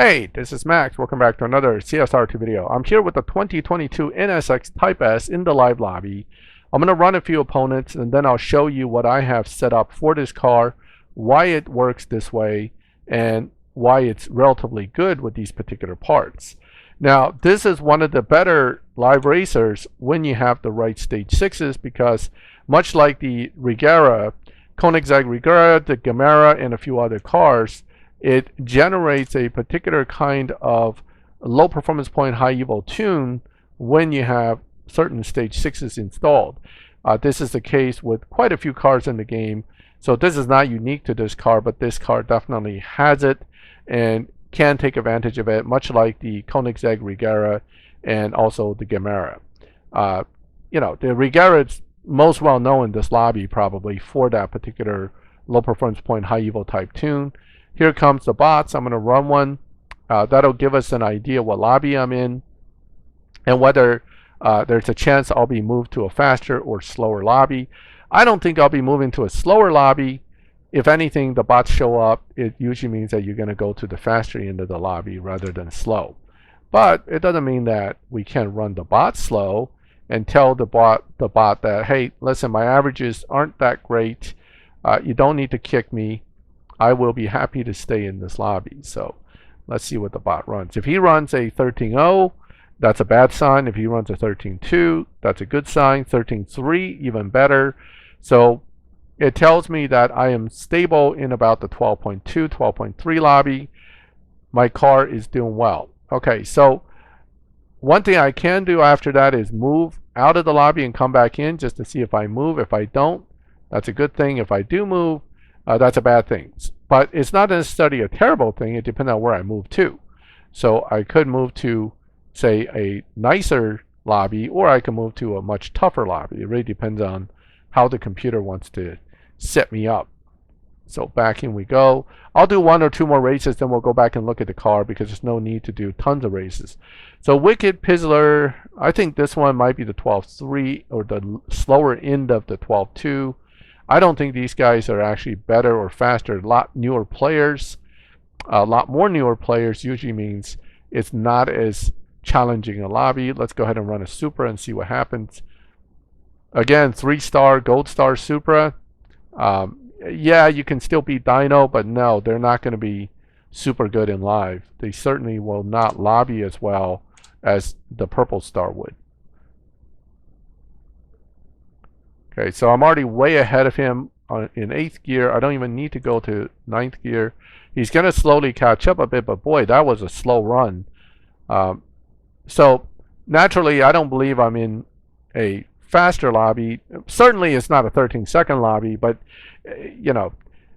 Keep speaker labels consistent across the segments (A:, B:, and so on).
A: Hey, this is Max. Welcome back to another CSR2 video. I'm here with the 2022 NSX Type S in the live lobby. I'm going to run a few opponents and then I'll show you what I have set up for this car, why it works this way, and why it's relatively good with these particular parts. Now, this is one of the better live racers when you have the right stage 6s, because much like the Regera, Koenigsegg Regera, the Gemera, and a few other cars, it generates a particular kind of low performance point high evo tune when you have certain stage 6s installed. This is the case with quite a few cars in the game, so this is not unique to this car, but this car definitely has it and can take advantage of it, much like the Koenigsegg Regera and also the Gemera. You know, the Regera is most well known in this lobby probably for that particular low performance point high evo type tune. Here comes the bots. I'm going to run one. That'll give us an idea what lobby I'm in and whether there's a chance I'll be moved to a faster or slower lobby. I don't think I'll be moving to a slower lobby. If anything, the bots show up, it usually means that you're going to go to the faster end of the lobby rather than slow. But it doesn't mean that we can't run the bot slow and tell the bot that, hey, listen, my averages aren't that great. You don't need to kick me. I will be happy to stay in this lobby. So let's see what the bot runs. If he runs a 13.0, that's a bad sign. If he runs a 13.2, that's a good sign. 13.3, even better. So it tells me that I am stable in about the 12.2, 12.3 lobby. My car is doing well. Okay, so one thing I can do after that is move out of the lobby and come back in just to see if I move. If I don't, that's a good thing. If I do move, that's a bad thing. But it's not necessarily a terrible thing. It depends on where I move to. So I could move to, say, a nicer lobby, or I can move to a much tougher lobby. It really depends on how the computer wants to set me up. So back in we go. I'll do one or two more races, then we'll go back and look at the car because there's no need to do tons of races. So Wicked, Pizzler, I think this one might be the 12.3 or the slower end of the 12.2. I don't think these guys are actually better or faster. A lot newer players. A lot more newer players usually means it's not as challenging a lobby. Let's go ahead and run a Supra and see what happens. Again, 3-star, Gold Star Supra. Yeah, you can still beat Dyno, but no, they're not going to be super good in live. They certainly will not lobby as well as the Purple Star would. Okay, so I'm already way ahead of him in 8th gear. I don't even need to go to 9th gear. He's going to slowly catch up a bit, but boy, that was a slow run. So naturally, I don't believe I'm in a faster lobby. Certainly, it's not a 13-second lobby, but you know,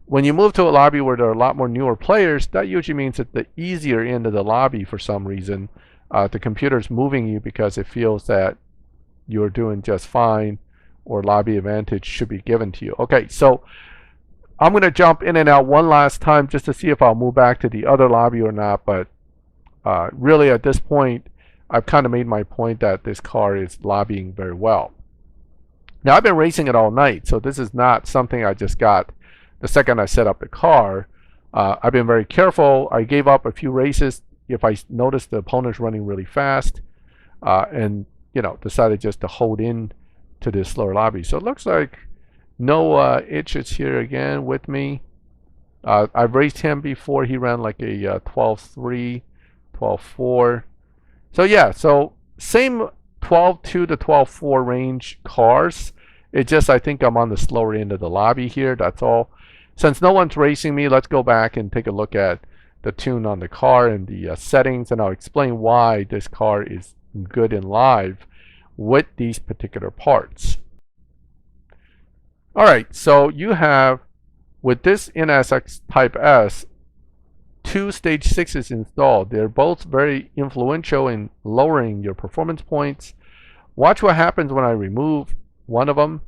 A: when you move to a lobby where there are a lot more newer players, that usually means at the easier end of the lobby for some reason, the computer's moving you because it feels that you're doing just fine, or lobby advantage should be given to you. Okay, so I'm going to jump in and out one last time just to see if I'll move back to the other lobby or not, but really at this point, I've kind of made my point that this car is lobbying very well. Now, I've been racing it all night, so this is not something I just got the second I set up the car. I've been very careful. I gave up a few races if I noticed the opponent's running really fast, and you know, decided just to hold in to this slower lobby. So it looks like no Itch is here again with me. I've raced him before. He ran like a 12.3, 12.4. So yeah, so same 12.2 to 12.4 range cars. It just, I think I'm on the slower end of the lobby here. That's all. Since no one's racing me, let's go back and take a look at the tune on the car and the settings, and I'll explain why this car is good in live with these particular parts. Alright, so you have, with this NSX Type S, 2 stage 6s installed. They're both very influential in lowering your performance points. Watch what happens when I remove one of them.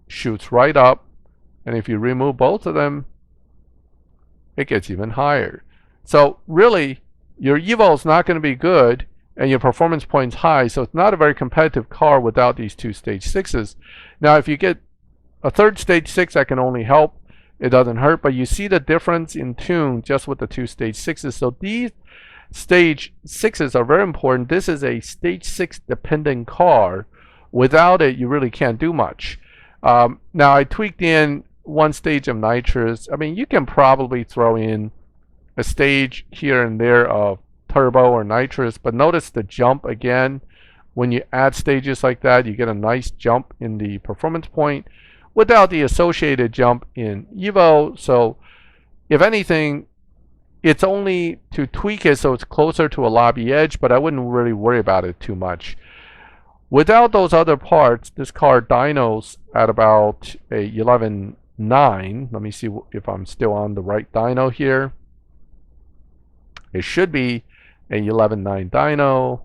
A: Shoots right up, and if you remove both of them, it gets even higher. So really, your evo is not going to be good and your performance points high, so it's not a very competitive car without these 2 stage 6s. Now, if you get a 3rd stage 6, that can only help. it doesn't hurt. But you see the difference in tune just with the two stage 6s. So these stage 6s are very important. This is a stage 6 dependent car. Without it, you really can't do much. Now I tweaked in one stage of nitrous. I mean, you can probably throw in a stage here and there of turbo or nitrous, but notice the jump again. When you add stages like that, you get a nice jump in the performance point without the associated jump in Evo. So if anything, it's only to tweak it so it's closer to a lobby edge, but I wouldn't really worry about it too much. Without those other parts, this car dynos at about a 11.9. Let me see if I'm still on the right dyno here. It should be a 11.9 dyno.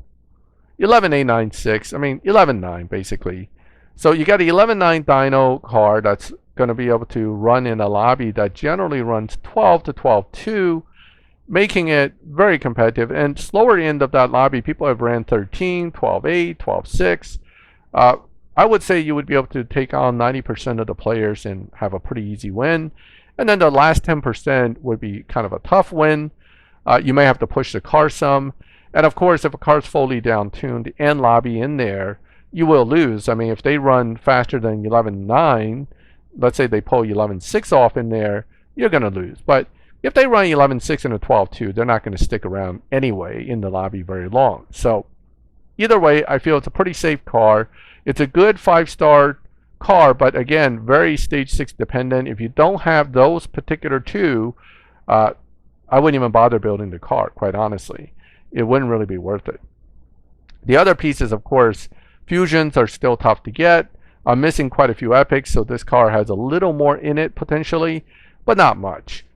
A: 11.896. I mean 11.9 basically. So you got a 11.9 dyno car that's going to be able to run in a lobby that generally runs 12 to 12.2, making it very competitive. And slower end of that lobby, people have ran 13, 12.8, 12.6. I would say you would be able to take on 90% of the players and have a pretty easy win. And then the last 10% would be kind of a tough win. You may have to push the car some. And of course, if a car's fully down-tuned and lobby in there, you will lose. I mean, if they run faster than 11.9, let's say they pull 11.6 off in there, you're going to lose. But if they run 11.6 and a 12.2, they're not going to stick around anyway in the lobby very long. So either way, I feel it's a pretty safe car. It's a good 5-star car, but again, very stage 6 dependent. If you don't have those particular two, I wouldn't even bother building the car, quite honestly. It wouldn't really be worth it. The other pieces, of course, fusions are still tough to get. I'm missing quite a few epics, so this car has a little more in it potentially, but not much.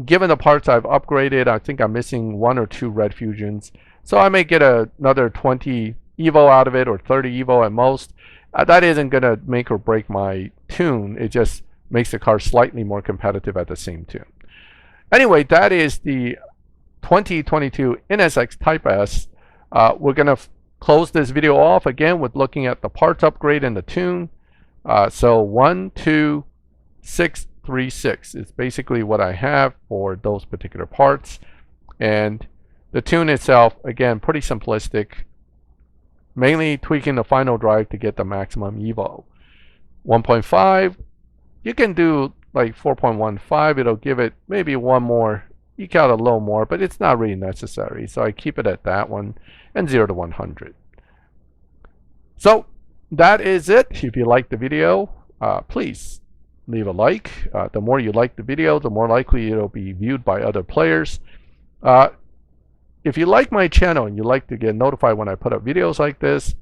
A: Given the parts I've upgraded, I think I'm missing 1 or 2 red fusions. So I may get another 20 Evo out of it, or 30 Evo at most. That isn't going to make or break my tune. It just makes the car slightly more competitive at the same tune. Anyway, that is the 2022 NSX Type S. We're going to close this video off again with looking at the parts upgrade and the tune. So 12636 is basically what I have for those particular parts. And the tune itself, again, pretty simplistic. Mainly tweaking the final drive to get the maximum Evo. 1.5, you can do like 4.15. It'll give it maybe one more, eke out a little more, but it's not really necessary. So I keep it at that one, and 0 to 100. So that is it. If you like the video, please leave a like. The more you like the video, the more likely it'll be viewed by other players. If you like my channel and you like to get notified when I put up videos like this,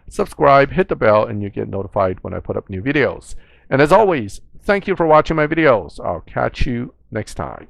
A: subscribe, hit the bell, and you get notified when I put up new videos. And as always, thank you for watching my videos. I'll catch you next time.